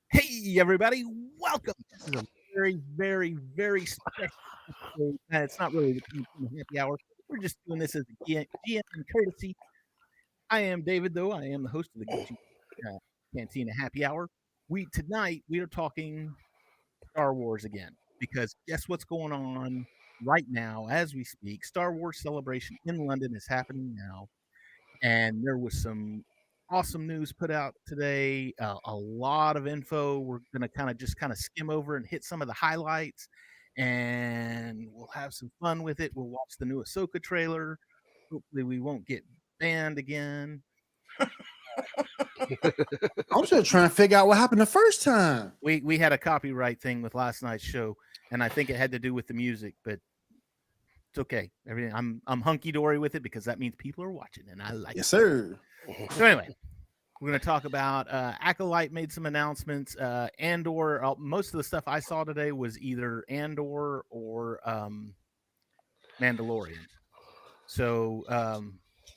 Hey, everybody, welcome. This is a very, very, very special episode. It's not really the Cantina Happy Hour. We're just doing this as a GNN courtesy. I am David, though. I am the host of the uh, Cantina Happy Hour. Tonight we are talking Star Wars again because guess what's going on right now as we speak? Star Wars Celebration in London is happening now, and there was some awesome news put out today. A lot of info. We're gonna kind of skim over and hit some of the highlights, and we'll have some fun with it. We'll watch the new Ahsoka trailer. Hopefully, we won't get banned again. I'm still trying to figure out what happened the first time. We had a copyright thing with last night's show, and I think it had to do with the music, but it's okay. Everything I'm hunky dory with it because that means people are watching, and I like Yes, it. sir. So anyway, we're going to talk about Acolyte made some announcements. Andor, most of the stuff I saw today was either Andor or Mandalorian. So,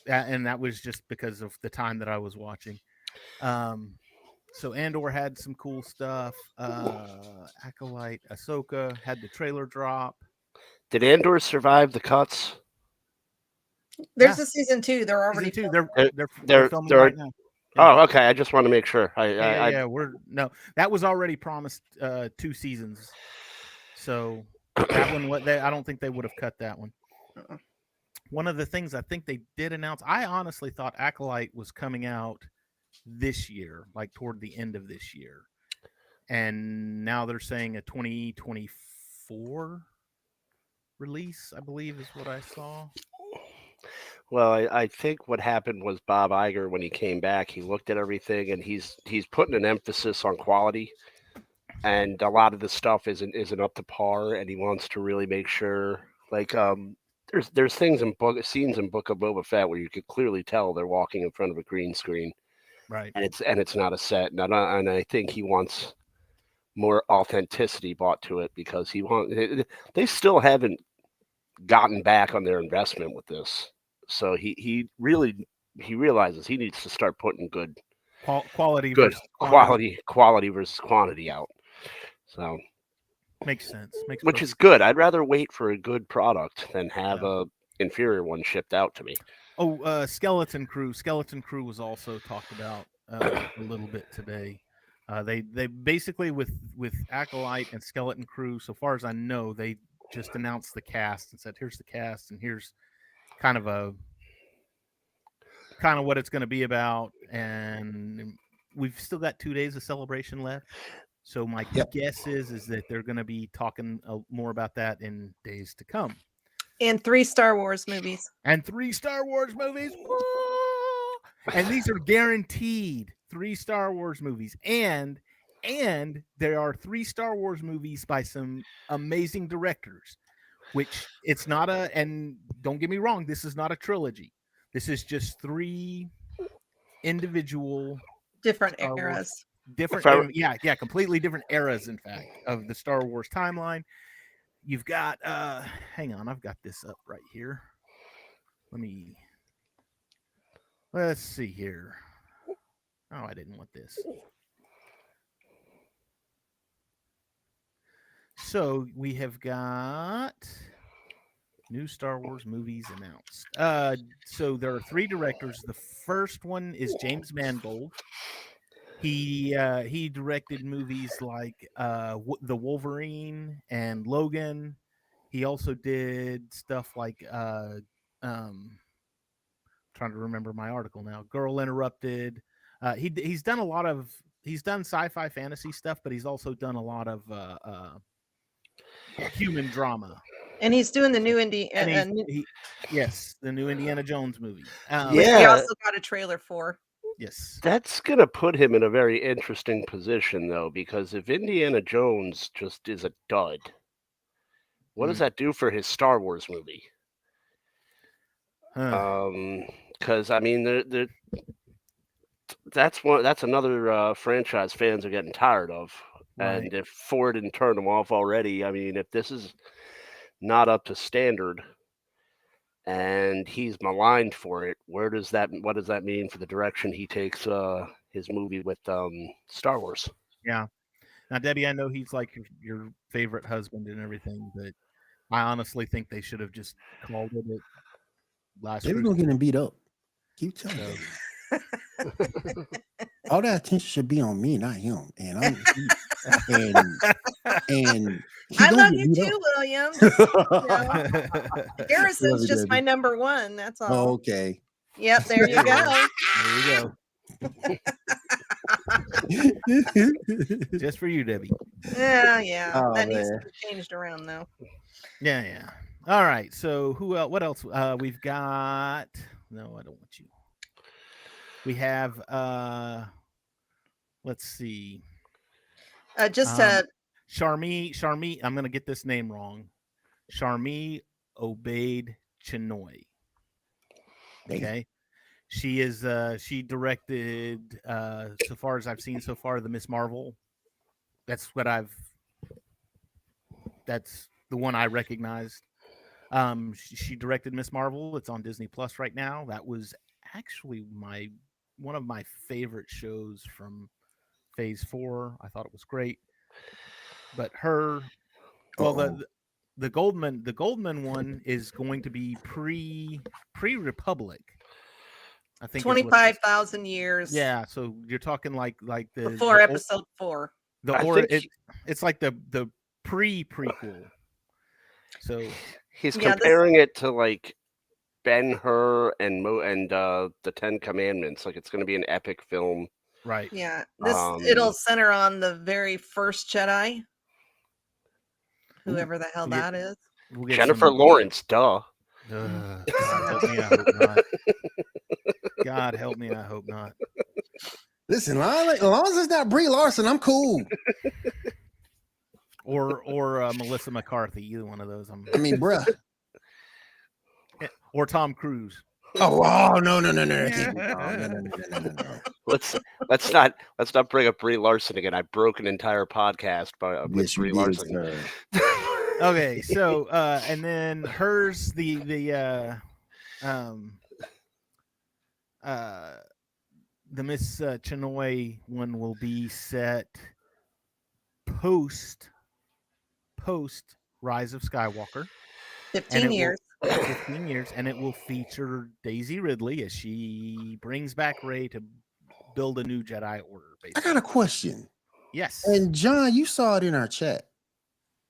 and that was just because of the time that I was watching. So Andor had some cool stuff. Acolyte, Ahsoka had the trailer drop. Did Andor survive the cuts? There's a season 2. They're already Season 2. filming. They're filming right now. Yeah. Oh, okay. I just want to make sure. Yeah. That was already promised 2 seasons. So that one, I don't think they would have cut that one. One of the things I think they did announce, I honestly thought Acolyte was coming out this year, like toward the end of this year. And now they're saying a 2024 release, I believe is what I saw. Well, I think what happened was Bob Iger, when he came back, he looked at everything and he's putting an emphasis on quality. And a lot of the stuff isn't up to par, and he wants to really make sure, like, there's scenes in Book of Boba Fett where you could clearly tell they're walking in front of a green screen, right? And it's not a set, and I think he wants more authenticity brought to it because they still haven't gotten back on their investment with this, so he realizes he needs to start putting good quality versus quantity out. So makes sense. Which is good. I'd rather wait for a good product than have a inferior one shipped out to me. Oh, Skeleton Crew. Skeleton Crew was also talked about a little bit today. They basically with Acolyte and Skeleton Crew, so far as I know, they just announced the cast and said, "Here's the cast, and here's kind of what it's going to be about." And we've still got 2 days of celebration left. So my guess is that they're going to be talking more about that in days to come. And 3 Star Wars movies. And these are guaranteed 3 Star Wars movies. And there are 3 Star Wars movies by some amazing directors, which it's not and don't get me wrong, this is not a trilogy. This is just 3 individual different eras. Completely different eras, in fact, of the Star Wars timeline. You've got hang on, I've got this up right here. Let's see here. Oh, I didn't want this. So we have got new Star Wars movies announced. So there are 3 directors. The first one is James Mangold. He directed movies like The Wolverine and Logan. He also did stuff like trying to remember my article now. Girl Interrupted. He's done sci-fi fantasy stuff, but he's also done a lot of human drama. And he's doing the new the new Indiana Jones movie. Which we also got a trailer for. Yes. That's going to put him in a very interesting position, though, because if Indiana Jones just is a dud, what does that do for his Star Wars movie? Because, I mean, that's another franchise fans are getting tired of. Right. And if Ford didn't turn them off already, I mean, if this is not up to standard and he's maligned for it, what does that mean for the direction he takes his movie with Star Wars? Yeah. Now, Debbie, I know he's like your favorite husband and everything, but I honestly think they should have just called it at last. They were gonna get him beat up. Keep telling So, you. All that attention should be on me, not him. And I'm and he I gonna love get you beat too, Williams. up. Harrison's Love you, just my Debbie. number one. That's all. Oh, okay. Yep, there you go. There you go. Just for you, Debbie. Yeah. Oh, That needs to man. be changed around though. Yeah. All right. So who else? What else? We've got. No, I don't want you. We have. Let's see. Sharmi. I'm gonna get this name wrong. Sharmi Obaid Chinoy. Okay. She is. She directed. So far as I've seen so far, the Miss Marvel. That's the one I recognized. She directed Miss Marvel. It's on Disney Plus right now. That was actually one of my favorite shows from Phase 4. I thought it was great. But the Goldman one is going to be pre-Republic. I think 25,000 years. Yeah, so you're talking like the before episode 4. It's like the prequel. So he's comparing it to like Ben-Hur and the Ten Commandments. Like it's going to be an epic film, right? Yeah, it'll center on the very first Jedi, whoever the hell that is. Jennifer Lawrence, duh. God help me, I hope not. God help me, I hope not. Listen, as long as it's not Brie Larson, I'm cool. Or Melissa McCarthy, either one of those. I mean, bruh. Or Tom Cruise. Oh no. No. Let's not bring up Brie Larson again. I broke an entire podcast with Brie Larson. Okay, so and then hers the Miss Chinoy one will be set post Rise of Skywalker. 15 years. 15 years, and it will feature Daisy Ridley as she brings back Rey to build a new Jedi Order. Basically. I got a question. Yes. And John, you saw it in our chat.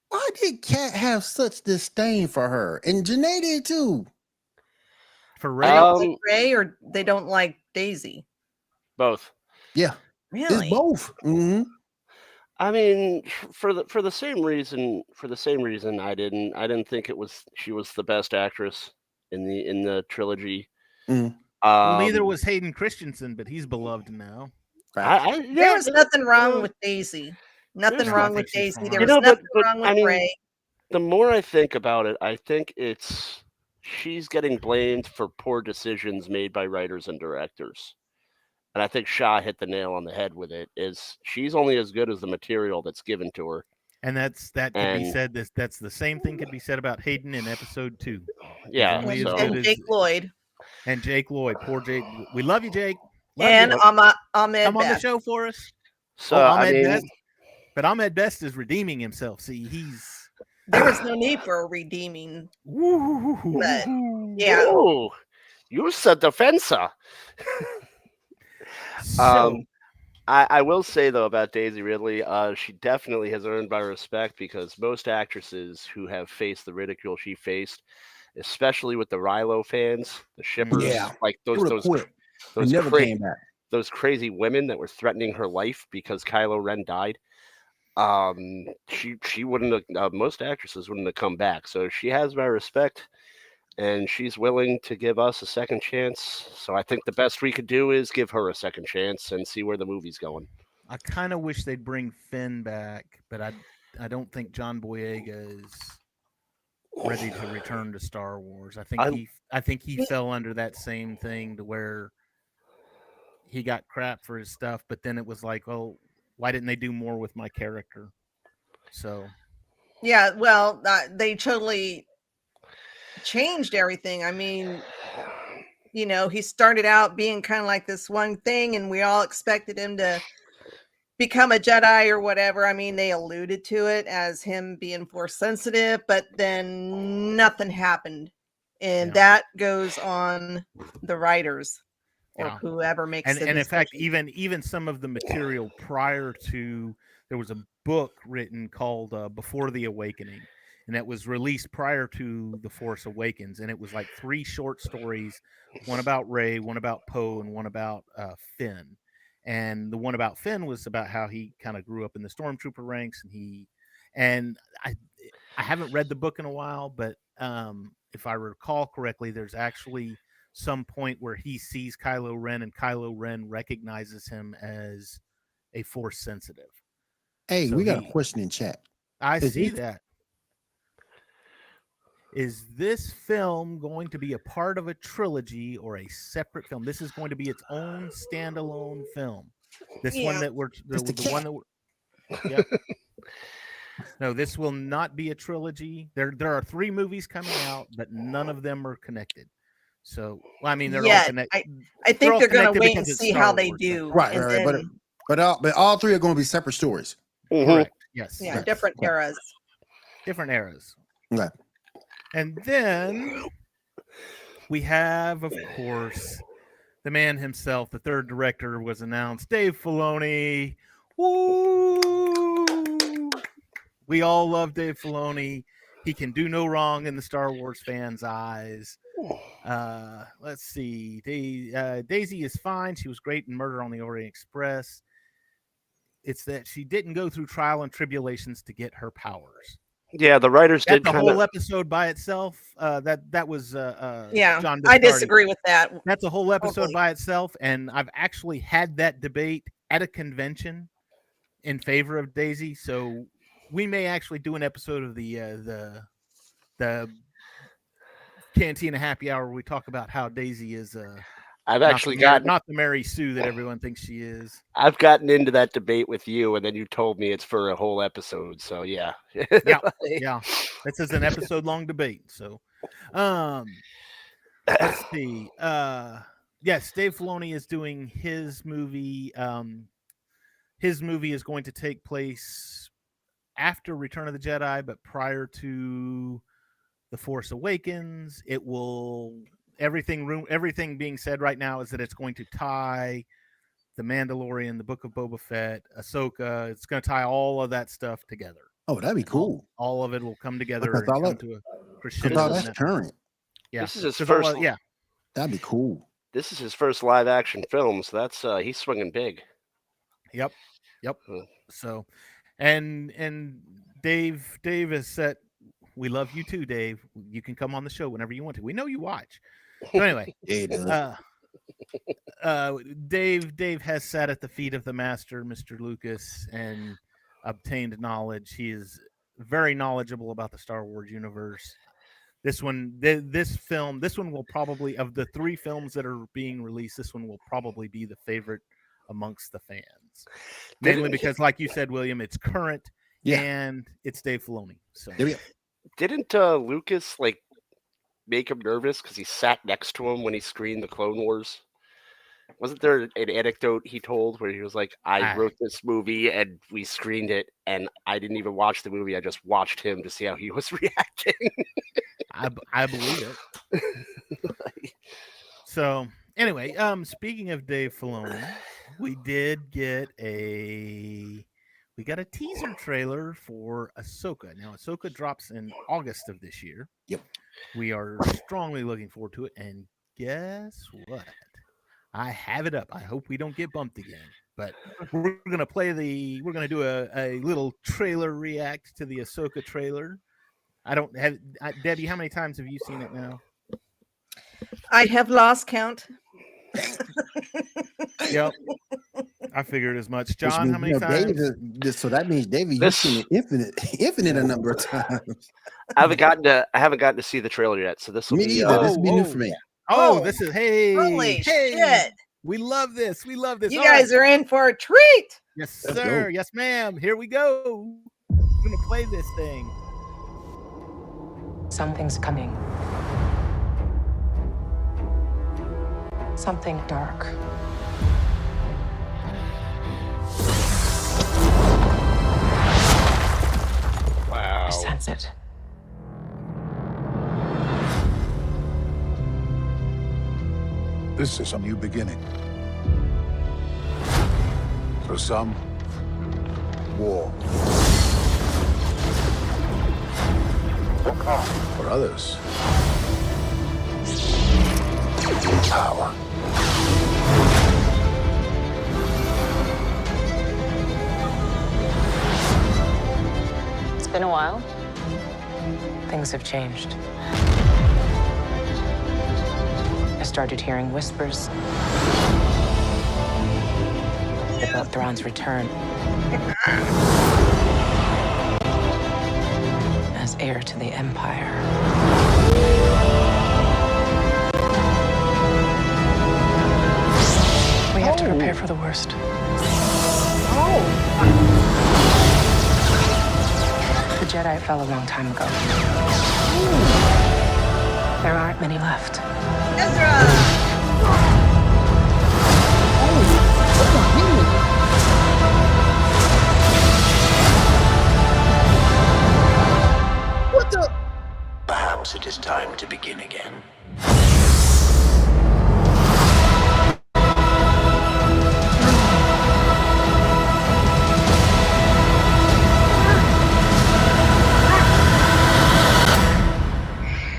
Why did Kat have such disdain for her? And Janae did too. For Rey? They don't like Rey, or they don't like Daisy? Both. Yeah. Really? It's both. Mm-hmm. I mean, for the same reason, I didn't think she was the best actress in the trilogy. Mm. Neither was Hayden Christensen, but he's beloved now. There was nothing wrong with Daisy. Nothing wrong with Daisy. There was nothing wrong with Rey. The more I think about it, I think she's getting blamed for poor decisions made by writers and directors. And I think Shah hit the nail on the head with it. Is she's only as good as the material that's given to her. And that could be said. That's the same thing could be said about Hayden in episode 2. Yeah, and Jake Lloyd. And Jake Lloyd, poor Jake. We love you, Jake. And Ahmed come Best. on the show for us. So Best. But Ahmed Best is redeeming himself. See, there was no need for a redeeming. But yeah. Ooh, use the defensa. So, I will say though about Daisy Ridley, she definitely has earned my respect because most actresses who have faced the ridicule she faced, especially with the Rilo fans, the shippers, like those never came back. Those crazy women that were threatening her life because Kylo Ren died. She wouldn't have. Most actresses wouldn't have come back, so she has my respect. And she's willing to give us a second chance. So I think the best we could do is give her a second chance and see where the movie's going. I kind of wish they'd bring Finn back, but I don't think John Boyega is ready to return to Star Wars. I think he fell under that same thing to where he got crap for his stuff, but then it was like, well, why didn't they do more with my character? So yeah, well, they totally changed everything. I mean, he started out being kind of like this one thing, and we all expected him to become a Jedi or whatever. I mean, they alluded to it as him being Force sensitive, but then nothing happened. And that goes on the writers or whoever makes the and in fact, decision. even some of the material prior to, there was a book written called Before the Awakening, and that was released prior to The Force Awakens, and it was like 3 short stories, one about Rey, one about Poe, and one about Finn. And the one about Finn was about how he kind of grew up in the stormtrooper ranks, and I haven't read the book in a while, but if I recall correctly, there's actually some point where he sees Kylo Ren and Kylo Ren recognizes him as a Force sensitive. Hey, So we got a question in chat. I see that. Is this film going to be a part of a trilogy or a separate film? This is going to be its own standalone film. This one that we're the one that we're, yep. No, this will not be a trilogy. There are 3 movies coming out, but none of them are connected. So, well, I mean, they're all connected. I think they're going to wait and see how they do. Right. But all 3 are going to be separate stories. Correct. Yes. Yeah, yes. different eras. Different eras. Okay. And then we have, of course, the man himself. The 3rd director was announced, Dave Filoni. Woo! We all love Dave Filoni. He can do no wrong in the Star Wars fans' eyes. Let's see. Daisy is fine. She was great in Murder on the Orient Express. It's that she didn't go through trial and tribulations to get her powers. Yeah, the writers That's did a whole episode by itself. That was John I disagree with that. That's a whole episode by itself, and I've actually had that debate at a convention in favor of Daisy. So we may actually do an episode of the Cantina Happy Hour where we talk about how Daisy is I've actually gotten not the Mary Sue that everyone thinks she is. I've gotten into that debate with you, and then you told me it's for a whole episode. So yeah. yeah. This is an episode-long debate. So let's see. Yes, Dave Filoni is doing his movie. His movie is going to take place after Return of the Jedi, but prior to The Force Awakens. It will everything being said right now is that it's going to tie The Mandalorian, The Book of Boba Fett, Ahsoka. It's going to tie all of that stuff together. Oh, that'd be cool. All of it will come together and come to a crescendo. That's current. Yeah, this is his first. That'd be cool. This is his first live action film, so that's he's swinging big. Yep. So, and Dave has set. We love you too, Dave. You can come on the show whenever you want to. We know you watch. So anyway, Dave has sat at the feet of the master, Mr. Lucas, and obtained knowledge. He is very knowledgeable about the Star Wars universe. This one will probably, of the 3 films that are being released, this one will probably be the favorite amongst the fans. Mainly because, like you said, William, it's current and it's Dave Filoni. So didn't Lucas make him nervous because he sat next to him when he screened the Clone Wars? Wasn't there an anecdote he told where he was like, I wrote this movie and we screened it and I didn't even watch the movie. I just watched him to see how he was reacting. I believe it. So anyway, speaking of Dave Filoni, we got a teaser trailer for Ahsoka. Now, Ahsoka drops in August of this year. Yep. We are strongly looking forward to it. And guess what? I have it up. I hope we don't get bumped again. But we're gonna do a little trailer react to the Ahsoka trailer. Debbie, how many times have you seen it now? I have lost count. Yep. I figured as much. John, how many times? So that means David, you've seen it infinite a number of times. I haven't gotten to see the trailer yet, so this will be this will be new for me. This is holy shit! We love this. We love this. You guys are in for a treat. Yes, sir. Yes, ma'am. Here we go. I'm gonna play this thing. Something's coming. Something dark. I sense it. This is a new beginning. For some, war. For others, power. It's been a while. Things have changed. I started hearing whispers about Thrawn's return as heir to the Empire. We have to prepare for the worst. The Jedi fell a long time ago. There aren't many left. Ezra! What the? Perhaps it is time to begin again.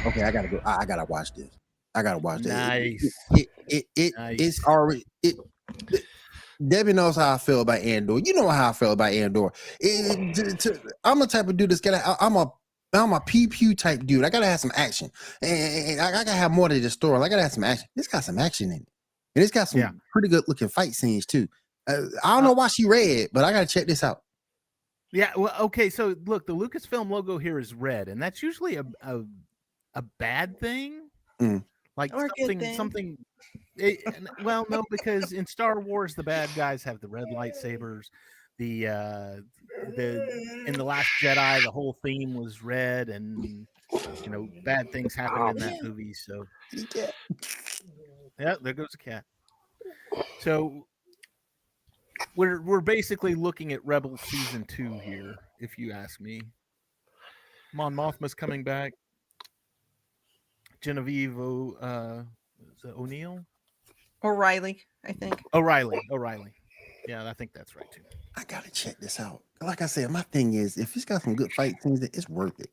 Okay, I gotta go. I gotta watch this. I gotta watch this. Nice. It's Nice. already. Debbie knows how I feel about Andor. You know how I feel about Andor. I'm the type of dude that's gonna. I'm a pew type dude. I gotta have some action, and I gotta have more than just story. I gotta have some action. It's got some action in it, and it's got some pretty good looking fight scenes too. I don't know why she read, but I gotta check this out. Yeah. Well, okay. So look, the Lucasfilm logo here is red, and that's usually a bad thing. Like Or a good thing. something. Well, no, because in Star Wars, the bad guys have the red lightsabers. The in the Last Jedi, the whole theme was red, and bad things happened in that movie. So yeah, there goes the cat. So we're basically looking at Rebels season 2 here, if you ask me. Mon Mothma's coming back. Genevieve O'Neill. O'Reilly, I think. O'Reilly. Yeah, I think that's right too. I gotta check this out. Like I said, my thing is, if it's got some good fight scenes, it's worth it.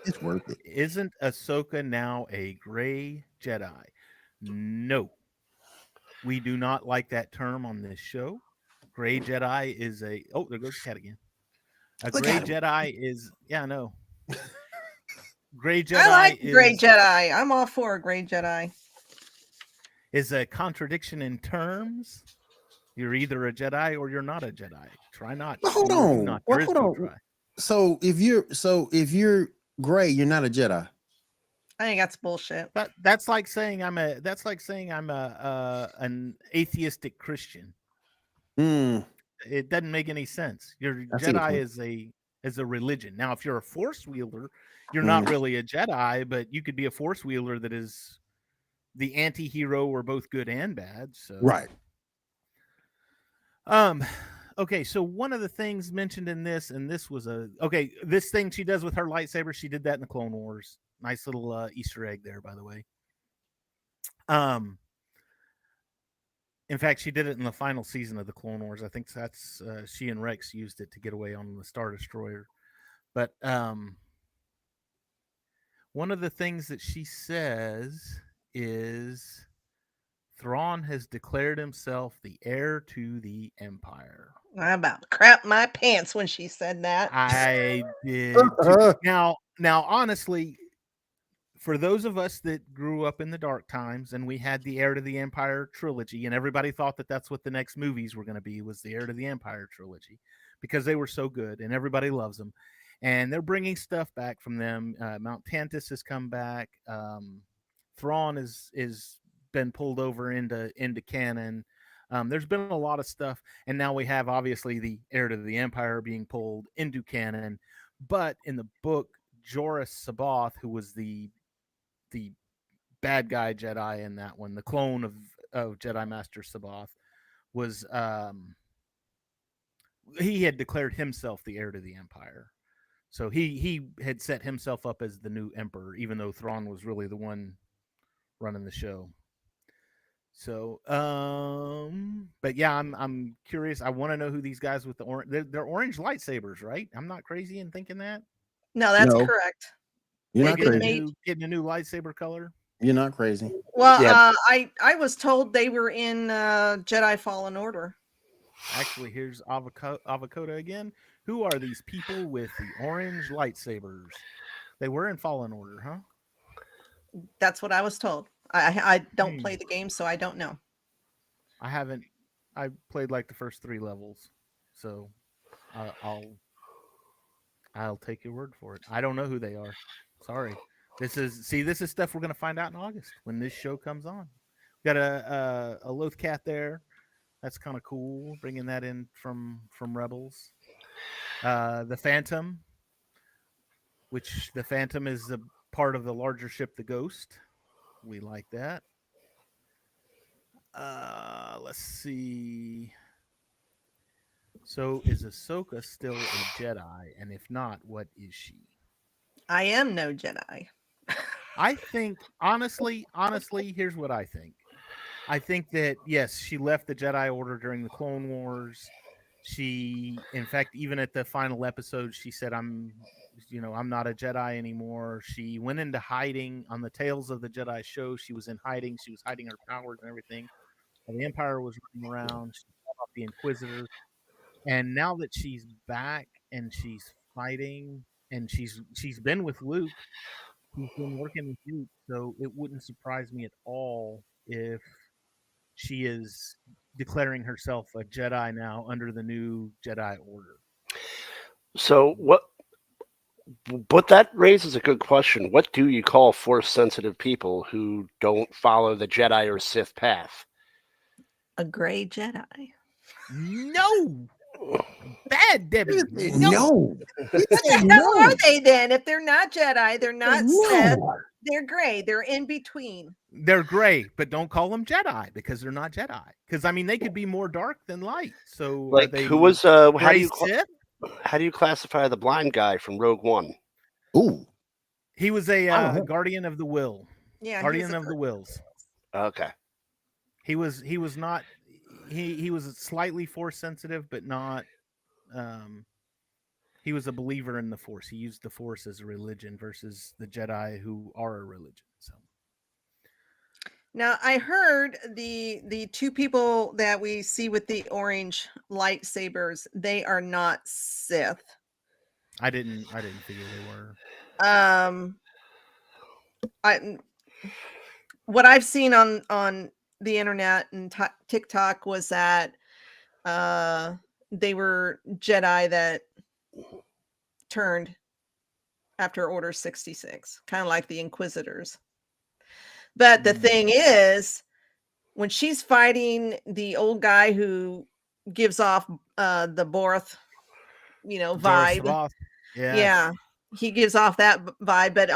It's worth it. Isn't Ahsoka now a gray Jedi? No. We do not like that term on this show. Gray Jedi is a... Oh, there goes the cat again. A Look gray at him. Jedi is... Yeah, I know. Gray Jedi I like is... Grey Jedi. I'm all for a Grey Jedi. Is a contradiction in terms. You're either a Jedi or you're not a Jedi. Try not. Well, hold Do on. not. Well, There is hold no on. try. So if you're gray, you're not a Jedi. I think that's bullshit. That's like saying I'm an atheistic Christian. It doesn't make any sense. Your Jedi is a religion. Now, if you're a Force wielder, you're not really a Jedi, but you could be a Force wielder that is the anti-hero or both good and bad. So Right. Okay, so one of the things mentioned in this, and this was this thing she does with her lightsaber, she did that in the Clone Wars. Nice little Easter egg there, by the way. In fact, she did it in the final season of the Clone Wars. I think that's she and Rex used it to get away on the Star Destroyer. But one of the things that she says is Thrawn has declared himself the heir to the Empire. I about crap my pants when she said that. I did too. Now, honestly, for those of us that grew up in the dark times and we had the Heir to the Empire trilogy, and everybody thought that that's what the next movies were going to be, was the Heir to the Empire trilogy, because they were so good and everybody loves them. And they're bringing stuff back from them. Mount Tantus has come back. Thrawn is been pulled over into canon. There's been a lot of stuff, and now we have obviously the Heir to the Empire being pulled into canon. But in the book, Jorah Sabaoth, who was the bad guy Jedi in that one, the clone of Jedi Master Sabaoth, was he had declared himself the heir to the Empire. So he had set himself up as the new emperor, even though Thrawn was really the one running the show. So, but yeah, I'm curious. I want to know who these guys with the orange. They're orange lightsabers, right? I'm not crazy in thinking that. No, that's No. correct. You're They've not been crazy. Getting a new lightsaber color. You're not crazy. Well, Yeah. I was told they were in Jedi Fallen Order. Actually, here's Avocado again. Who are these people with the orange lightsabers? They were in Fallen Order, huh? That's what I was told. I don't Hmm. play the game, so I don't know. I haven't. I played like the first 3 levels, so I'll take your word for it. I don't know who they are. Sorry. This is stuff we're gonna find out in August when this show comes on. Got a Loth Cat there. That's kind of cool. Bringing that in from Rebels. The Phantom, which the Phantom is a part of the larger ship, the Ghost. We like that. Let's see. So is Ahsoka still a Jedi? And if not, what is she? I am no Jedi. I think honestly, here's what I think. I think that yes, she left the Jedi Order during the Clone Wars. She, in fact, even at the final episode, she said, I'm not a Jedi anymore." She went into hiding on the Tales of the Jedi show. She was in hiding. She was hiding her powers and everything. And the Empire was running around. She fought off the Inquisitors. And now that she's back and she's fighting, and she's been with Luke, she's been working with Luke, so it wouldn't surprise me at all if she is declaring herself a Jedi now under the new Jedi Order. So what? But that raises a good question. What do you call force-sensitive people who don't follow the Jedi or Sith path? A gray Jedi. No, bad Debbie. No. He What said the hell no. are they then? If they're not Jedi, they're not Sith. No. They're gray. They're in between. They're gray, but don't call them Jedi because they're not Jedi. Because I mean, they could be more dark than light. So Like are they who was? How do gray you Sith? how do you classify the blind guy from Rogue One? Ooh. He was I don't a know. guardian of the will. Yeah, Guardian of the wills. Okay. He was not. He was slightly force sensitive, but not. He was a believer in the Force. He used the Force as a religion versus the Jedi, who are a religion. So Now I heard the two people that we see with the orange lightsabers, they are not Sith. I didn't figure they were. What I've seen on the internet and TikTok was that they were Jedi that turned after Order 66, kind of like the Inquisitors. But the thing is, when she's fighting the old guy who gives off the Borth, vibe. Yeah, he gives off that vibe. But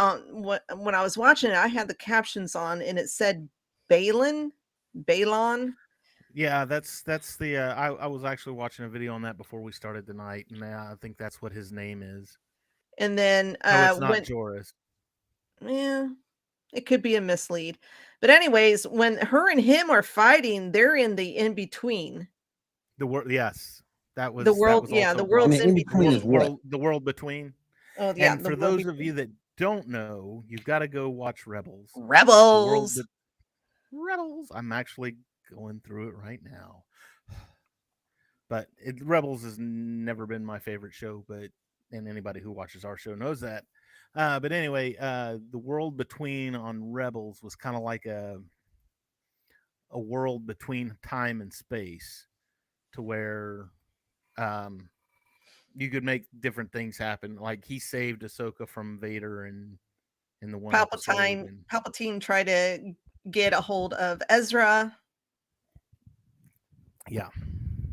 when I was watching it, I had the captions on, and it said Balon. Yeah, that's the. I was actually watching a video on that before we started tonight, and I think that's what his name is. And then No, it's not Joris. Yeah, it could be a mislead. But anyways, when her and him are fighting, they're in the in between. The world, yes, that was The world. That was yeah, also the brought world's up. And in the in-between is between. what? The world between. Oh yeah. And for those of you that don't know, you've got to go watch Rebels. Rebels. Rebels. I'm actually going through it right now. But Rebels has never been my favorite show, and anybody who watches our show knows that. But anyway, the world between on Rebels was kind of like a world between time and space, to where you could make different things happen. Like he saved Ahsoka from Vader in the one episode. Palpatine tried to get a hold of Ezra. Yeah,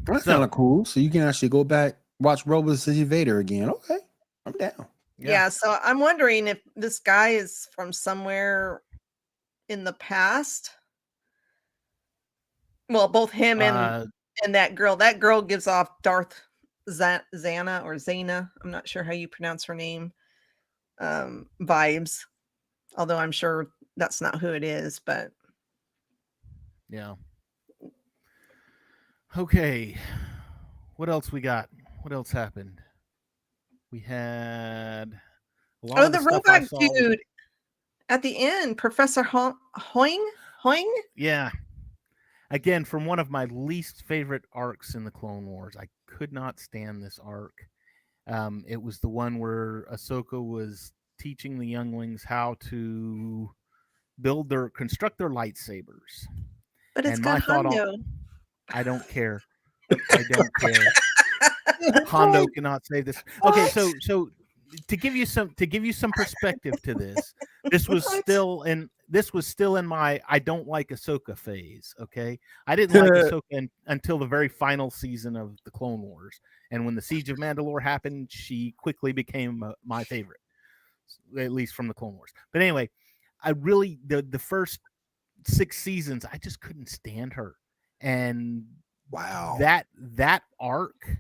That's kind of cool. So you can actually go back, watch Rebels to see Vader again. Okay, I'm down. Yeah, so I'm wondering if this guy is from somewhere in the past. Well, both him and that girl. That girl gives off Darth Zana or Zana, I'm not sure how you pronounce her name, vibes. Although I'm sure that's not who it is, but Yeah. Okay. What else we got? What else happened? We had a lot of the the stuff I robot saw. dude at the end, Professor Hoing. Yeah. Again, from one of my least favorite arcs in the Clone Wars. I could not stand this arc. It was the one where Ahsoka was teaching the younglings how to construct their lightsabers. But it's And got my thought on, Hondo. I don't care. I don't care. Hondo cannot save this. Okay, so to give you some perspective to this, this was still in my I don't like Ahsoka phase. Okay, I didn't like Ahsoka until the very final season of the Clone Wars, and when the Siege of Mandalore happened, she quickly became my favorite, at least from the Clone Wars. But anyway, I really the first 6 seasons I just couldn't stand her, and Wow. that arc.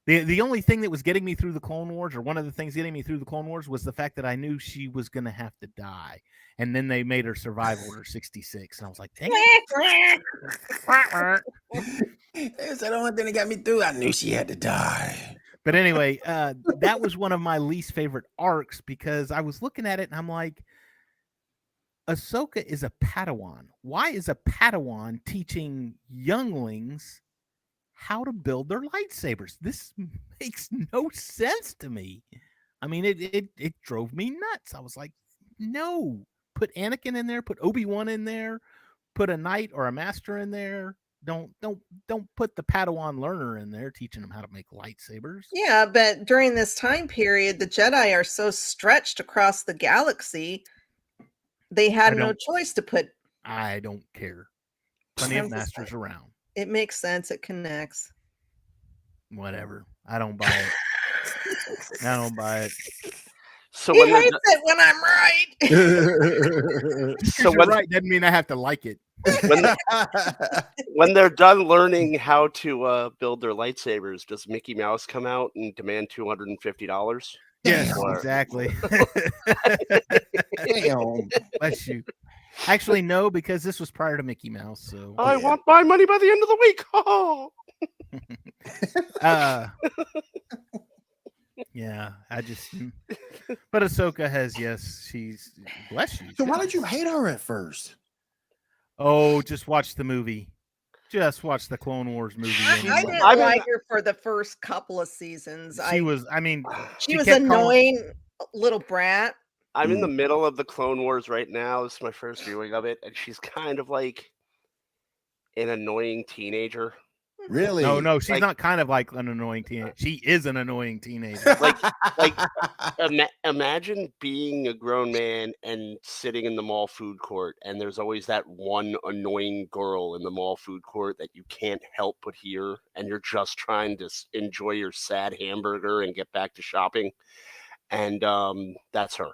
The only thing that was getting me through the Clone Wars, or one of the things getting me through the Clone Wars, was the fact that I knew she was going to have to die. And then they made her survive Order 66. And I was like, dang it. That's the only thing that got me through. I knew she had to die. But anyway, that was one of my least favorite arcs because I was looking at it and I'm like, Ahsoka is a Padawan. Why is a Padawan teaching younglings how to build their lightsabers? This makes no sense to me. I mean, it drove me nuts. I was like, no, put Anakin in there, put Obi-Wan in there, put a knight or a master in there. Don't put the Padawan learner in there teaching them how to make lightsabers. Yeah, but during this time period, the Jedi are so stretched across the galaxy, they had no choice to put. I don't care. Plenty of masters around. It makes sense. It connects. Whatever. I don't buy it. I don't buy it. So He when hates it when I'm right. So you're right doesn't mean I have to like it. When they're done learning how to build their lightsabers, does Mickey Mouse come out and demand $250? Yes, exactly. Damn. Bless you. Actually, no, because this was prior to Mickey Mouse. So I want my money by the end of the week. Oh. Yeah, I just. But Ahsoka has, yes, she's bless you. So why did you hate her at first? Oh, just watch the movie. Just watch the Clone Wars movie. I didn't like her for the first couple of seasons. She was annoying little brat. I'm in the middle of the Clone Wars right now. This is my first viewing of it, and she's kind of like an annoying teenager. Really? No, she's not kind of like an annoying teenager. She is an annoying teenager. Imagine being a grown man and sitting in the mall food court, and there's always that one annoying girl in the mall food court that you can't help but hear, and you're just trying to enjoy your sad hamburger and get back to shopping, and that's her.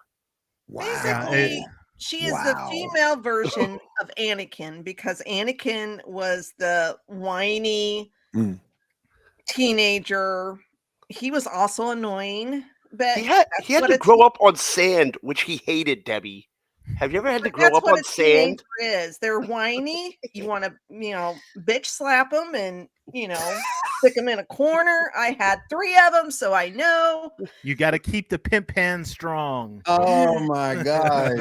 Wow. Basically, she is the female version of Anakin because Anakin was the whiny teenager. He was also annoying, but he had to grow up on sand, which he hated, Debbie. Have you ever had to grow up on sand? Is they're whiny. You want to, bitch slap them and stick them in a corner. I had 3 of them, so I know. You got to keep the pimp hand strong. Oh my god!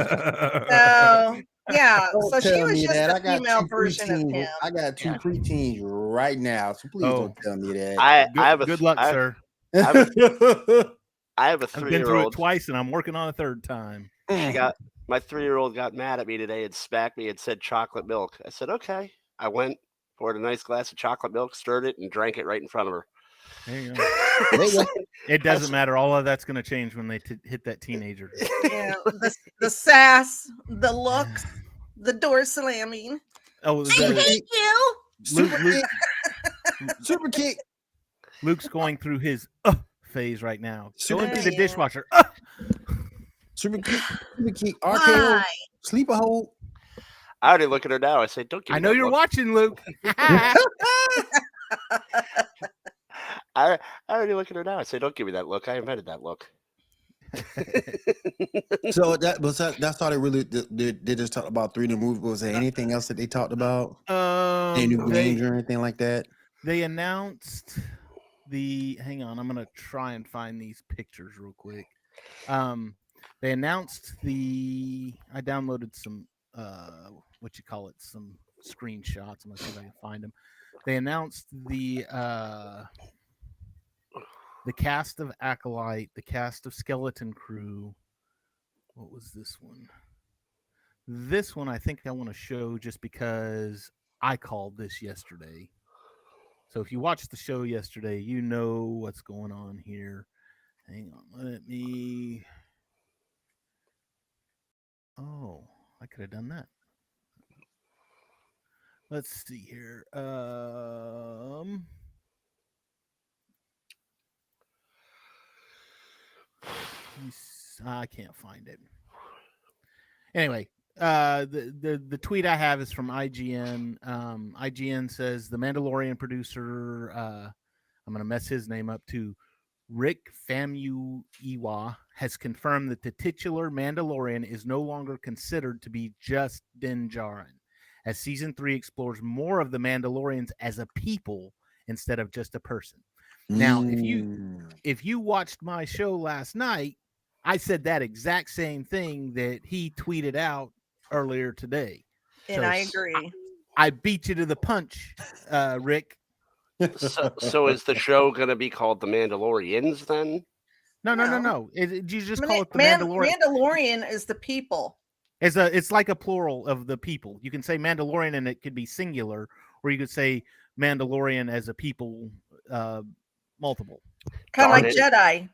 So yeah, Don't so she tell was me just that. a I got female 2 version of preteens. him. I got 2 preteens right now, so please don't tell me that. I have a good luck, sir. I have a 3-year-old. I've been through it twice, and I'm working on a 3rd time. My 3-year-old got mad at me today and smacked me and said chocolate milk. I said, okay. I went, poured a nice glass of chocolate milk, stirred it, and drank it right in front of her. There you go. It doesn't matter. All of that's going to change when they hit that teenager. Yeah, the sass, the looks, the door slamming. Oh, I hate you. Super kick. Luke's going through his phase right now. Go into the dishwasher. Super kick. RKO. Sleeper hold. I already look at her now. I say, don't give me I know that you're look. watching, Luke. I I already look at her now. I say, don't give me that look. I invented that look. So that's all they really did. They just talk about 3 new movies. Was there anything else that they talked about? Any new games or anything like that? They announced hang on, I'm gonna try and find these pictures real quick. They announced I downloaded some some screenshots. I'm gonna see if I can find them. They announced the cast of Acolyte, the cast of Skeleton Crew. What was this one? This one I think I want to show just because I called this yesterday. So if you watched the show yesterday, you know what's going on here. Hang on, let me. Oh, I could have done that. Let's see here. I can't find it. Anyway, the tweet I have is from IGN. IGN says the Mandalorian producer. I'm going to mess his name up too. Rick Famuyiwa has confirmed that the titular Mandalorian is no longer considered to be just Din Djarin, as season 3 explores more of the Mandalorians as a people instead of just a person. Now, if you watched my show last night, I said that exact same thing that he tweeted out earlier today. And I agree. I beat you to the punch, Rick. So is the show going to be called The Mandalorians then? No. You just call it The Mandalorian. Mandalorian is the people. It's like a plural of the people. You can say Mandalorian and it could be singular, or you could say Mandalorian as a people, multiple. Kind of like Jedi.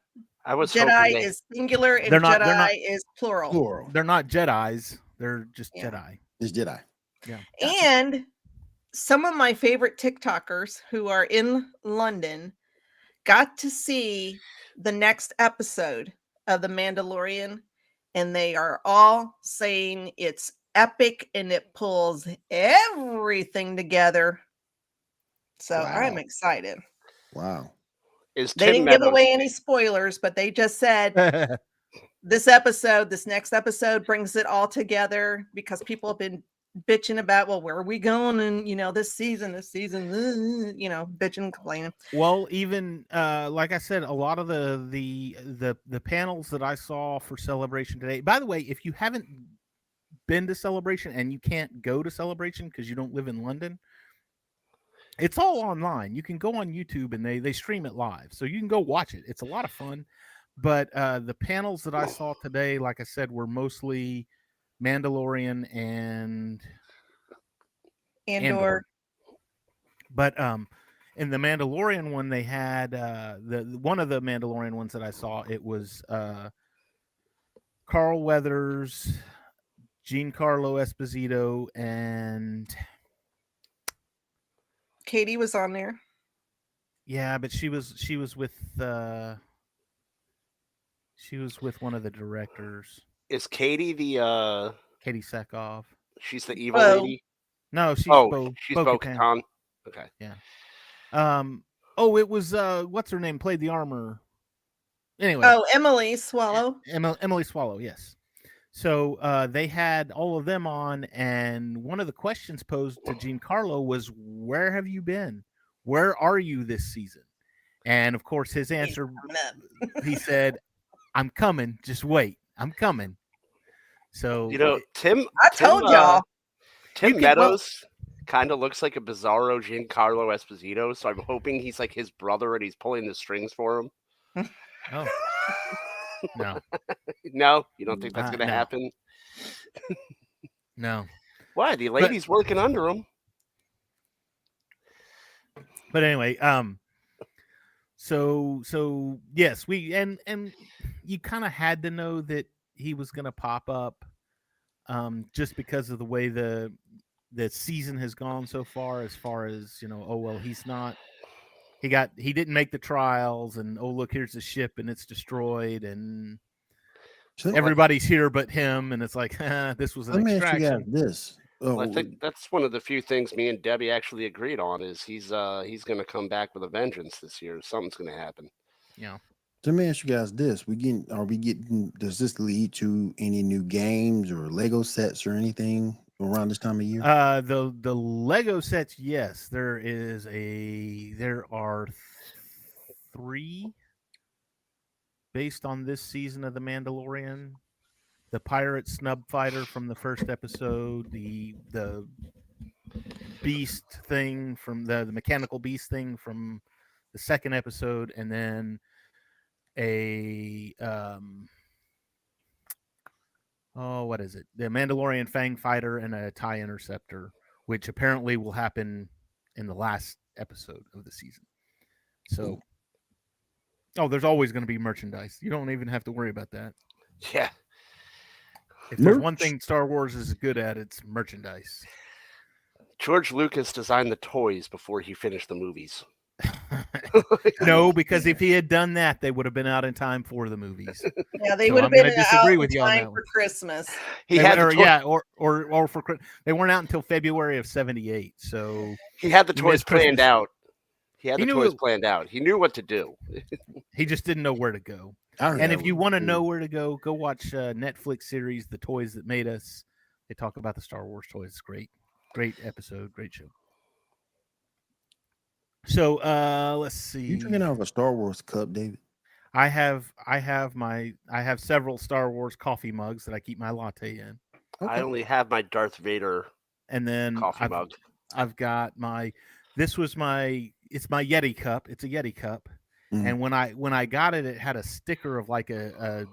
I was Jedi is singular and Jedi is plural. They're not Jedis. They're just Jedi. It's Jedi. Yeah. Gotcha. And some of my favorite TikTokers who are in London got to see the next episode of The Mandalorian, and they are all saying it's epic and it pulls everything together. So I'm excited. Wow. They didn't give away any spoilers, but they just said this next episode brings it all together, because people have been bitching about, well, where are we going? And this season, bitching, complaining. Well, even like I said, a lot of the panels that I saw for Celebration today. By the way, if you haven't been to Celebration and you can't go to Celebration because you don't live in London, it's all online. You can go on YouTube and they stream it live, so you can go watch it. It's a lot of fun. But the panels that I saw today, like I said, were mostly Mandalorian and Andor. But in the Mandalorian one, they had one of the Mandalorian ones that I saw. It was Carl Weathers, Giancarlo Esposito, and Katie was on there. Yeah, but she was with one of the directors. Is Katie the Katie Sackhoff? She's the evil lady? No, she's she's Bo-Katan. Okay. Yeah. It was what's her name played the armor. Anyway. Oh, Emily Swallow. Emily Swallow, yes. So they had all of them on, and one of the questions posed to Giancarlo was, "Where have you been? Where are you this season?" And of course, his answer, he said, "I'm coming. Just wait. I'm coming." So Tim, I told y'all, Tim Meadows kind of looks like a bizarro Giancarlo Esposito. So I'm hoping he's like his brother and he's pulling the strings for him. Oh. No. No, you don't think that's going to happen? No. Why? The lady's working under him. But anyway, so yes, we and you kind of had to know that he was going to pop up, just because of the way the season has gone so far. As he's not. He didn't make the trials, and look, here's the ship and it's destroyed, and everybody's here but him, and it's like this was an extraction. Let me ask you guys this: Well, I think that's one of the few things me and Debbie actually agreed on is he's going to come back with a vengeance this year. Something's going to happen. Yeah. Let me ask you guys this: are we getting? Does this lead to any new games or Lego sets or anything around this time of year? The Lego sets, yes. There are 3 based on this season of The Mandalorian. The pirate snub fighter from the first episode, the beast thing from the mechanical beast thing from the second episode, and then a what is it? The Mandalorian Fang fighter and a TIE interceptor, which apparently will happen in the last episode of the season. So, there's always going to be merchandise. You don't even have to worry about that. Yeah. If there's one thing Star Wars is good at, it's merchandise. George Lucas designed the toys before he finished the movies. No, because if he had done that, they would have been out in time for the movies. Yeah, they So would I'm have been gonna disagree out with in you on time that for one. Christmas. He They had were- the toy- yeah, or for they weren't out until February of '78. So he had the he toys missed planned Christmas. out. He had He the knew toys it- planned out. He knew what to do. he just didn't know where to go. And if you want to know where to go watch Netflix series "The Toys That Made Us." They talk about the Star Wars toys. It's great episode, great show. So let's see. You drinking out of a Star Wars cup, David? I have several Star Wars coffee mugs that I keep my latte in. I only have my Darth Vader And then coffee mug. I've got it's my Yeti cup. It's a Yeti cup. Mhm. And when I got it, it had a sticker of like a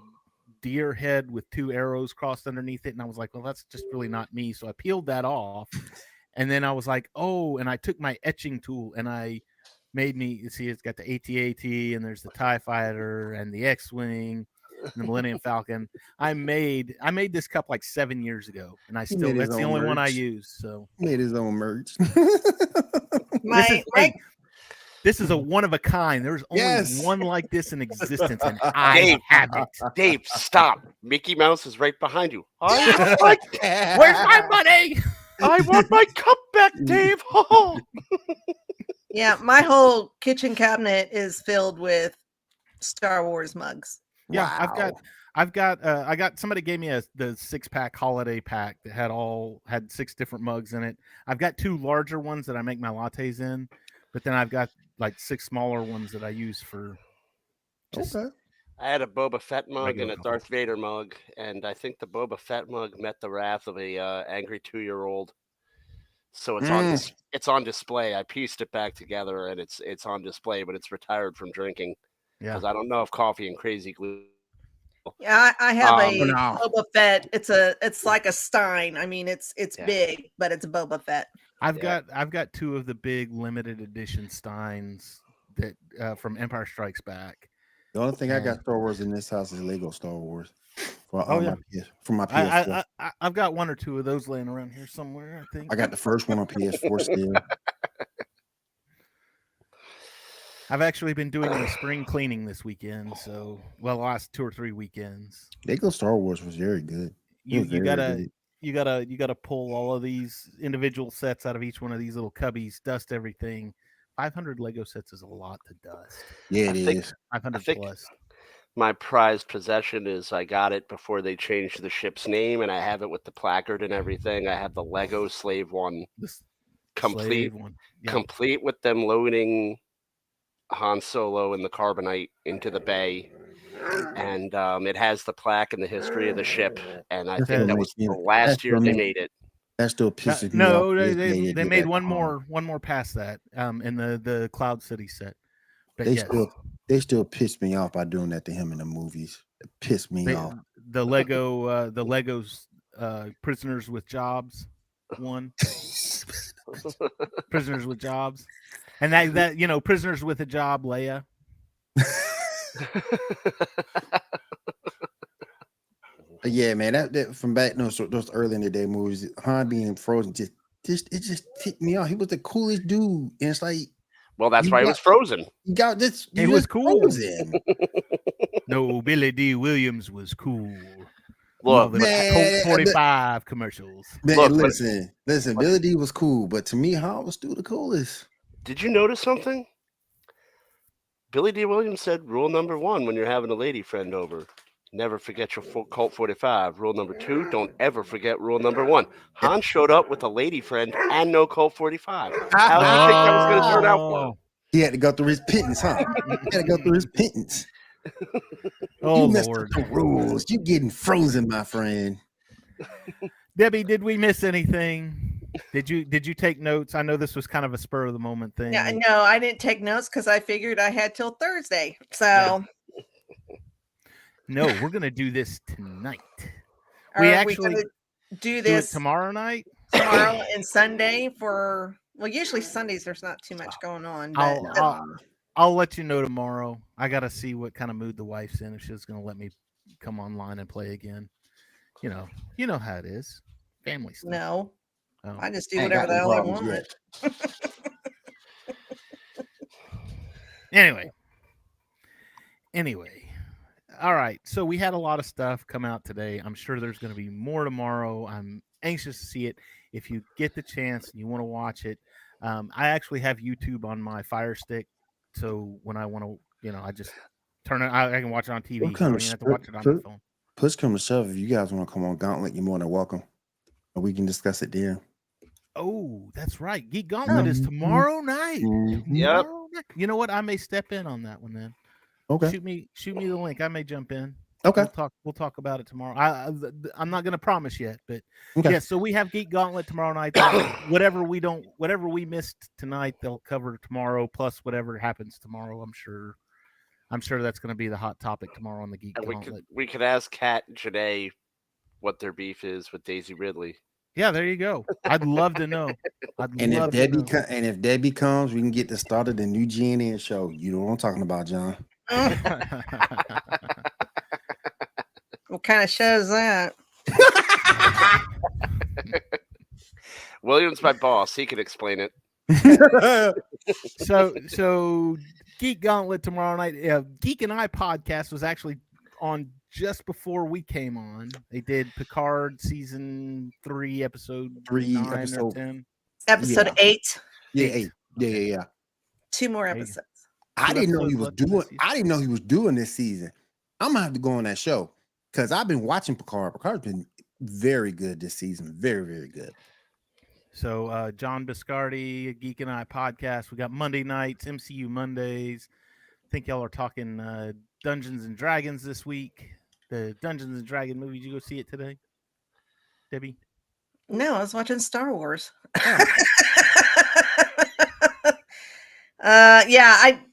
deer head with 2 arrows crossed underneath it. And I was like, well, that's just really not me. So I peeled that off. And then I was like, oh, and I took my etching tool and I made me see it's got the AT-AT and there's the TIE Fighter and the X-Wing and the Millennium Falcon. I made this cup like 7 years ago, and made his that's the own only one I merch. use. So Made his own merch. this is a one of a kind. There's only Yes. one like this in existence, and I Dave, have it. Dave, stop. Mickey Mouse is right behind you. I want Where's my money? I want my cup back, Dave. Yeah, my whole kitchen cabinet is filled with Star Wars mugs. Yeah, Wow. I got somebody gave me the 6-pack holiday pack that had 6 different mugs in it. I've got 2 larger ones that I make my lattes in, but then I've got like 6 smaller ones that I use for just Okay. I had a Boba Fett mug Regular and a coffee. Darth Vader mug, and I think the Boba Fett mug met the wrath of a angry 2-year-old. So it's on display. I pieced it back together, and it's on display, but it's retired from drinking yeah. because I don't know if coffee and crazy glue. Yeah, I have a no. Boba Fett. It's like a Stein. I mean, it's Yeah. big, but it's a Boba Fett. I've got 2 of the big limited edition Steins that from Empire Strikes Back. The only thing I Yeah. got Star Wars in this house is Lego Star Wars. For my PS4. I've got 1 or 2 of those laying around here somewhere. I think I got the first one on PS4 still. I've actually been doing the spring cleaning this weekend. So, the last 2 or 3 weekends. Lego Star Wars was very good. It was very good. You gotta pull all of these individual sets out of each one of these little cubbies, dust everything. 500 Lego sets is a lot to dust. Yeah, I it think- is. 500 think- plus. My prized possession is I got it before they changed the ship's name, and I have it with the placard and everything. I have the Lego Slave one This complete, slave one. Yeah. complete with them loading Han Solo and the carbonite into the bay, and it has the plaque and the history of the ship. And I That's think what that makes was the me- last that's year what they makes- made it. That still pisses me No, off. they do made that. one more past that in the Cloud City set. But They yes, still piss me off by doing that to him in the movies. It pissed me off. the Legos Prisoners with Jobs one. Prisoners with Jobs. And that Prisoners with a Job, Leia. Yeah, man, that from back those early in the day movies, Han being frozen just ticked me off. He was the coolest dude, and it's like Well, that's You why it got- was frozen. you got this. It was cool. Frozen. No, Billy D. Williams was cool. All Look, the Man, Colt 45 commercials. Man, Look, listen. Billy D was cool, but to me, Hall was still the coolest. did you notice something? Billy D. Williams said rule number 1 when you're having a lady friend over. Never forget your Colt 45. Rule number 2, don't ever forget rule number 1. Han showed up with a lady friend and no Colt 45. How do you think that was going to turn out for him? He had to go through his penance, huh? He had to go through his penance. Oh, You messed Lord. up the rules. You getting frozen, my friend. Debbie, did we miss anything? Did you take notes? I know this was kind of a spur of the moment thing. Yeah, no, I didn't take notes because I figured I had till Thursday. So No, we're gonna do this tonight. are We we actually gonna do do it this tomorrow night. tomorrow and Sunday for usually Sundays there's not too much going on, but I'll let you know tomorrow. I gotta see what kind of mood the wife's in, if she's gonna let me come online and play again. You know how it is. Family stuff. no. Oh. I just do Ain't whatever got the no hell I problems want. yet. Anyway. All right. So we had a lot of stuff come out today. I'm sure there's going to be more tomorrow. I'm anxious to see it. If you get the chance and you want to watch it, I actually have YouTube on my Fire Stick. So when I want to, I just turn it. I can watch it on TV. What kind I don't of even have to watch it on my phone. Push come to shove, if you guys want to come on Gauntlet, you're more than welcome. And we can discuss it there. Oh, that's right. Geek Gauntlet is tomorrow night. Mhm. Yep. Tomorrow night. You know what? I may step in on that one then. Okay. Shoot me the link. I may jump in. Okay. We'll talk about it tomorrow. I'm not going to promise yet, but Okay. yeah. So we have Geek Gauntlet tomorrow night. whatever we missed tonight, they'll cover tomorrow. Plus whatever happens tomorrow. I'm sure that's going to be the hot topic tomorrow on the Geek And Gauntlet. we could ask Kat and Janae what their beef is with Daisy Ridley. Yeah, there you go. I'd love to know. If Debbie comes, we can get the start of the new GNN show. You know what I'm talking about, John. What kind of show is that? William's my boss. He can explain it. So Geek Gauntlet tomorrow night. Geek and I podcast was actually on just before we came on. They did Picard season 3, episode 9 or 10. Episode 8. Yeah. 2 more episodes. I didn't know he was doing this season. I'm gonna have to go on that show because I've been watching Picard. Picard's been very good this season. Very, very good. So John Biscardi, Geek and I podcast. We got Monday nights, MCU Mondays. I think y'all are talking Dungeons and Dragons this week. The Dungeons and Dragon movie. Did you go see it today, Debbie? No, I was watching Star Wars. Oh.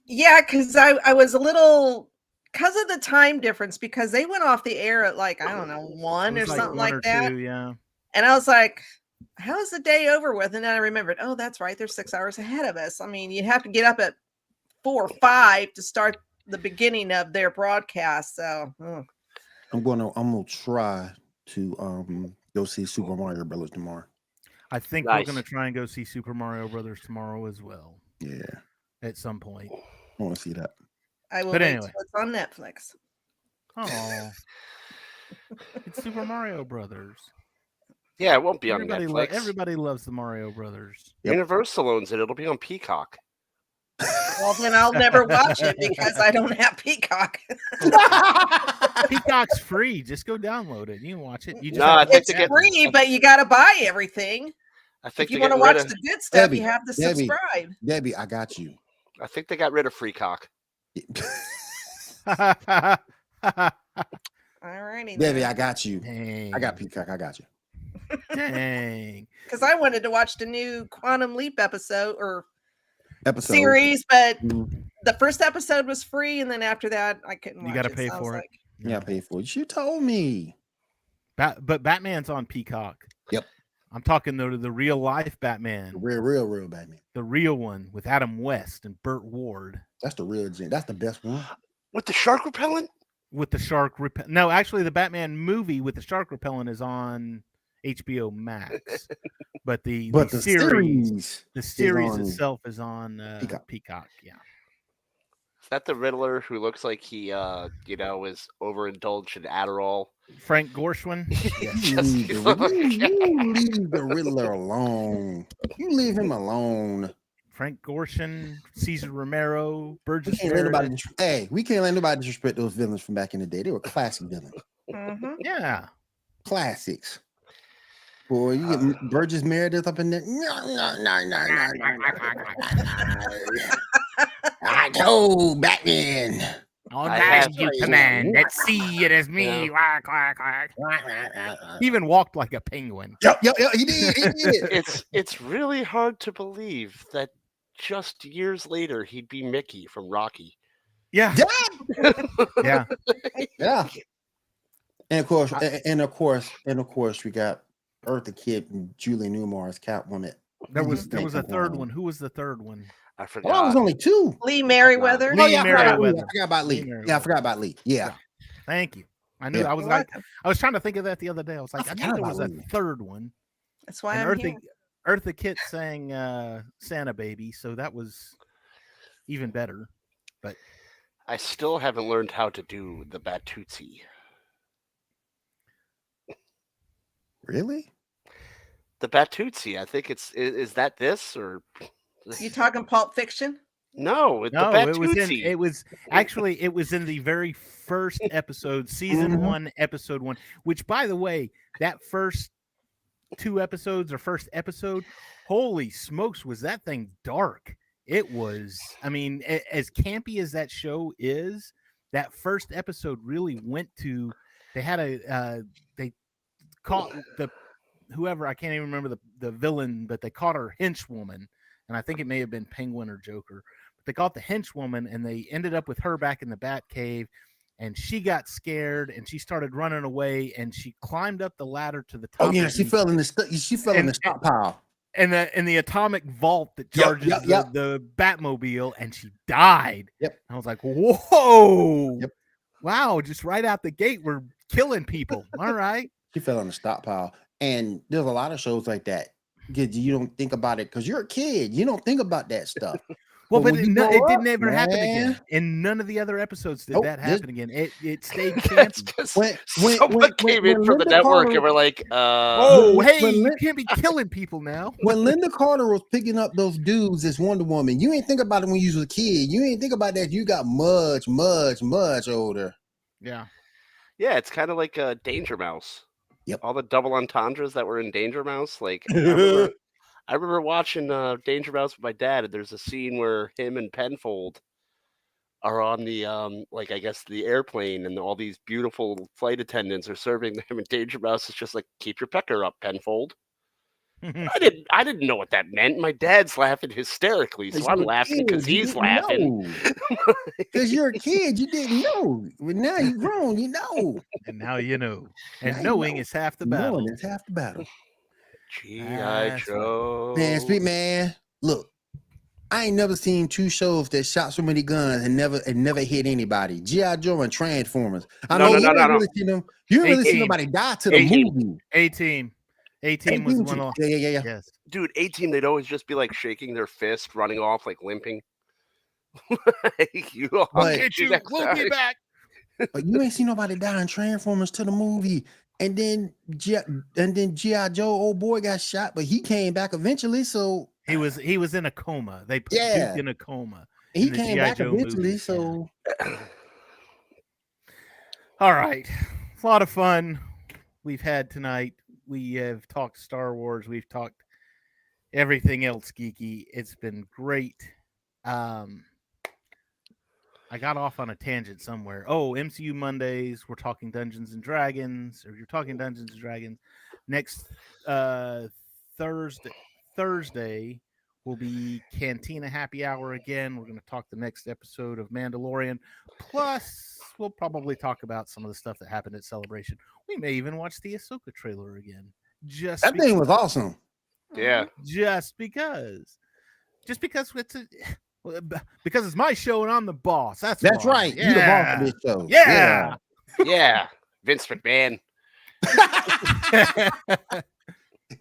Because I was a little because of the time difference, because they went off the air at I don't know, 1 or something like that. 2, yeah. And I was like, how is the day over with? And then I remembered, oh, that's right, they're 6 hours ahead of us. I mean, you have to get up at 4 or 5 to start the beginning of their broadcast. So I'm gonna try to go see Super Mario Brothers tomorrow. I think we're gonna try and go see Super Mario Brothers tomorrow as well. Yeah. At some point. I want to see that. I will wait till it's on Netflix. Oh. It's Super Mario Brothers. Yeah, it won't be on Netflix. Everybody loves the Mario Brothers. Yep. Universal owns it. It'll be on Peacock. Well, then I'll never watch it because I don't have Peacock. Peacock's free. Just go download it. You can watch it. It's free, but you got to buy everything. I think if you want to watch the good stuff, you have to subscribe. Debbie, I got you. I think they got rid of Freecock. Alrighty, Debbie, I got you. Dang. I got Peacock. I got you. Dang. Because I wanted to watch the new Quantum Leap episode series, but the first episode was free, and then after that, I couldn't. You got to pay for it. Yeah, pay for it. You told me. But Batman's on Peacock. Yep. I'm talking though to the real life Batman. Real Batman. The real one with Adam West and Burt Ward. That's the real Gen. That's the best one. With the shark repellent? With the shark repellent. No, actually the Batman movie with the shark repellent is on HBO Max. But the series itself is on Peacock. Yeah. that the Riddler who looks like he is overindulged in Adderall? Frank Gorshin. You Just, leave, you leave the Riddler alone. You leave him alone. Frank Gorshin, Cesar Romero, We Burgess can't let nobody. Meredith. Hey, we can't let nobody disrespect those villains from back in the day. They were classic villains, Mhm. Yeah. classics. Boy, you get Burgess Meredith up in there. I told Batman. All I right, have- you command. Let's see it as me. Quack, quack, quack. He even walked like a penguin. Yep, he did. He did. It's really hard to believe that just years later he'd be Mickey from Rocky. Yeah. Yeah. Yeah. And of course, we got Eartha Kitt and Julie Newmar's Catwoman. There was a third one. Who was the third one? I Oh, it forgot. was only two. Lee Merriweather. Lee Oh yeah, I forgot about Lee. Merriweather. I forgot about Lee. Lee Yeah, I forgot about Lee. Yeah. Thank you. I knew Yeah. I was like, I was trying to think of that the other day. I was like, I knew forgot there was a about Lee. third one. That's why And I'm here. Eartha Kitt sang Santa Baby, so that was even better. But I still haven't learned how to do the Batootsie. Really? The Batootsie. I think is that this or You talking Pulp Fiction? no? The no, Batootsie. it was in the very first episode, season Mhm. 1, episode 1, which by the way, that first 2 episodes or first episode, holy smokes, was that thing dark. It was, I mean, as campy as that show is, that first episode really went to, they had they caught whoever, I can't even remember the villain, but they caught her henchwoman, and I think it may have been Penguin or Joker, but they caught the henchwoman, and they ended up with her back in the Bat Cave, and she got scared, and she started running away, and she climbed up the ladder to the top. Oh yeah, she fell in the stockpile. And the atomic vault that Yep, charges yep. the Batmobile, and she died. Yep. And I was like, whoa. Yep. Wow, just right out the gate, we're killing people. All right. She fell in the stockpile. And there's a lot of shows like that. Because you don't think about it because you're a kid. You don't think about that stuff. Well, but when it you grow didn't up, ever happen again. man. In none of the other episodes did Nope, that this- happen again. It stayed That's campy. 'cause When someone came in from the Linda network Carter- and were like, Oh, when- hey, when you Lin- can't be killing people now. when Linda Carter was picking up those dudes as Wonder Woman, you ain't think about it when you was a kid. You ain't think about that. You got much, much, much older. Yeah. yeah, it's kind of like Danger Mouse. Yep. All the double entendres that were in Danger Mouse. Like I remember watching Danger Mouse with my dad, and there's a scene where him and Penfold are on the like I guess the airplane, and all these beautiful flight attendants are serving them, and Danger Mouse is just like, "Keep your pecker up, Penfold." I didn't know what that meant. My dad's laughing hysterically, so I'm laughing because he's laughing. Because you're a kid, you didn't know. But now you're grown, you know. And now you know. And Now you knowing know. is half the battle. Knowing is half the battle. G.I. That's Joe. Man, look, I ain't never seen two shows that shot so many guns and never hit anybody. G.I. Joe and Transformers. I No, know no, you no, didn't no. really see them. You didn't really see 18. nobody die to the 18. movie. A-Team. A-Team was one of Yeah. yes. Dude, 18, they'd always just be like shaking their fist, running off, like limping. I'll But- get you next We'll be time. back. But you ain't seen nobody die in Transformers to the movie. And then G.I. Joe, old boy, got shot, but he came back eventually. So He was in a coma. They put Yeah. Duke in a coma. he in the came G.I. back Joe eventually. movies, So All right. A lot of fun we've had tonight. We have talked Star Wars. We've talked everything else geeky. It's been great. I got off on a tangent somewhere. Oh, MCU Mondays. We're talking Dungeons and Dragons, or you're talking Dungeons and Dragons. Next Thursday will be Cantina Happy Hour again. We're going to talk the next episode of Mandalorian. Plus, we'll probably talk about some of the stuff that happened at Celebration. We may even watch the Ahsoka trailer again. that thing was awesome. Yeah. just because because it's my show and I'm the boss. That's That's why. right. You the boss of this show. Yeah. Yeah. Vince McMahon.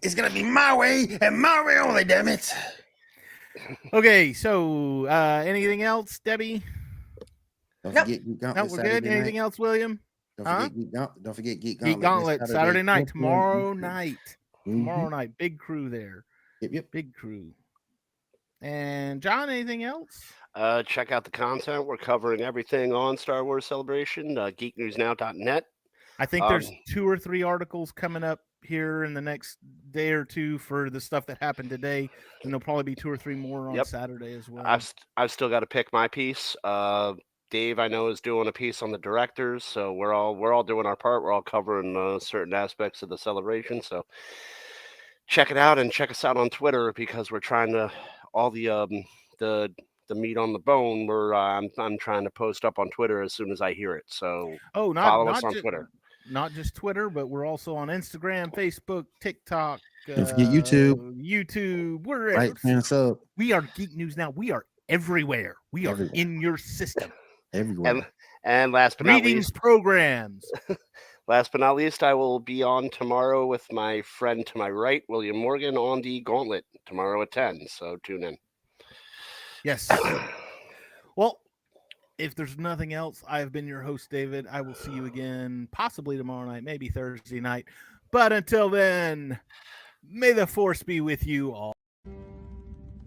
It's gonna be my way and my way only, damn it. Okay, so anything else, Debbie? Don't Nope. forget Geek No, Gauntlet we're good. Saturday Anything night. else, William? Don't forget Geek Geek Gauntlet. Gauntlet this Saturday night, 10 p.m. tomorrow Eastern. night. Mhm. Tomorrow night, big crew there. Yep. Big crew. And John, anything else? Check out the content. We're covering everything on Star Wars Celebration. GeekNewsNow.net. I think there's 2 or 3 articles coming up here in the next day or two for the stuff that happened today, and there'll probably be 2 or 3 more on Yep. Saturday as well. I've still got to pick my piece. Dave, I know, is doing a piece on the directors, so we're all doing our part. We're all covering certain aspects of the celebration. So check it out and check us out on Twitter because we're trying to all the meat on the bone. I'm trying to post up on Twitter as soon as I hear it. So follow us on Twitter. Not just Twitter, but we're also on Instagram, Facebook, TikTok. Don't forget YouTube. YouTube. We're Right, and sub we are Geek News Now. We are everywhere. We are Everywhere. in your system. everywhere. And last but not Readings, least, programs. Last but not least, I will be on tomorrow with my friend to my right, William Morgan, on the Gauntlet tomorrow at 10. So tune in. Yes. Well, if there's nothing else, I've been your host, David. I will see you again possibly tomorrow night, maybe Thursday night. But until then, may the force be with you all.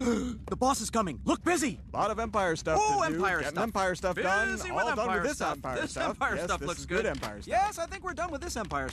The boss is coming. Look busy. A lot of Empire stuff Oh, to do. Empire Getting stuff. Empire stuff done. Busy All with done Empire with this stuff. Empire This stuff. Empire Yes, stuff this looks is good. Empire stuff. Yes, I think we're done with this Empire stuff.